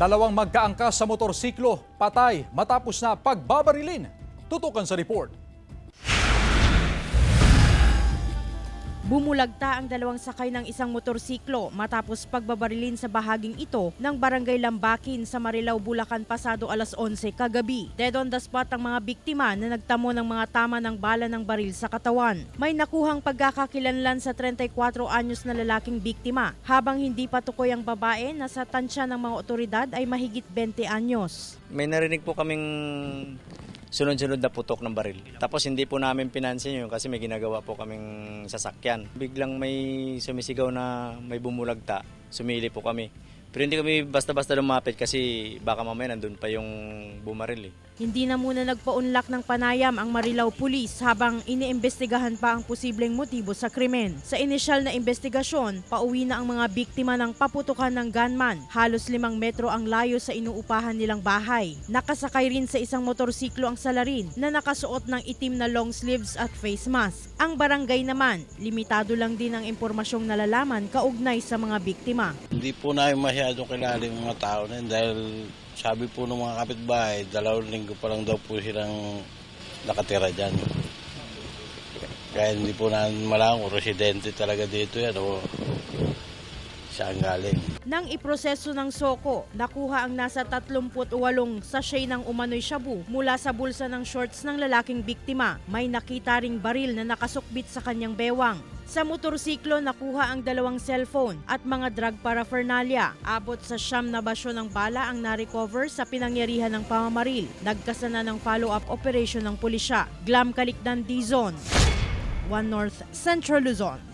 Dalawang magkaangkas sa motorsiklo, patay matapos na pagbabarilin. Tutukan sa report. Bumulagta ang dalawang sakay ng isang motorsiklo matapos pagbabarilin sa bahaging ito ng Barangay Lambakin sa Marilao, Bulacan pasado alas 11 kagabi. Dead on the spot ang mga biktima na nagtamo ng mga tama ng bala ng baril sa katawan. May nakuhang pagkakakilanlan sa 34 anyos na lalaking biktima, habang hindi pa tukoy ang babae na sa tansya ng mga otoridad ay mahigit 20 anyos. May narinig po kaming sunod-sunod na putok ng baril. Tapos hindi po namin pinansin yun kasi may ginagawa po kaming sasakyan. Biglang may sumisigaw na may bumulagta, sumili po kami. Pero hindi kami basta-basta lumapit kasi baka mamaya nandun pa yung bumaril eh. Hindi na muna nagpaunlak ng panayam ang Marilao Police habang iniimbestigahan pa ang posibleng motibo sa krimen. Sa inisyal na investigasyon, pauwi na ang mga biktima ng paputukan ng gunman. Halos 5 metro ang layo sa inuupahan nilang bahay. Nakasakay rin sa isang motorsiklo ang salarin na nakasuot ng itim na long sleeves at face mask. Ang barangay naman, limitado lang din ang impormasyong nalalaman kaugnay sa mga biktima. Hindi po namin masyadong kilala yung mga tao na yun dahil sabi po ng mga kapitbahay, 2 linggo pa lang daw po silang nakatira dyan. Kaya hindi po namin malaman kung residente talaga dito yan o saan galing. Nang iproseso ng SOCO, nakuha ang nasa 38 sachet ng umano'y shabu mula sa bulsa ng shorts ng lalaking biktima. May nakita ring baril na nakasukbit sa kanyang bewang. Sa motorsiklo, nakuha ang 2 cellphone at mga drug paraphernalia. Abot sa 9 na basyo ng bala ang na-recover sa pinangyarihan ng pamamaril. Nagkasana ng follow-up operation ng pulisya. Glam Kalikdan, D-Zone, 1 North Central Luzon.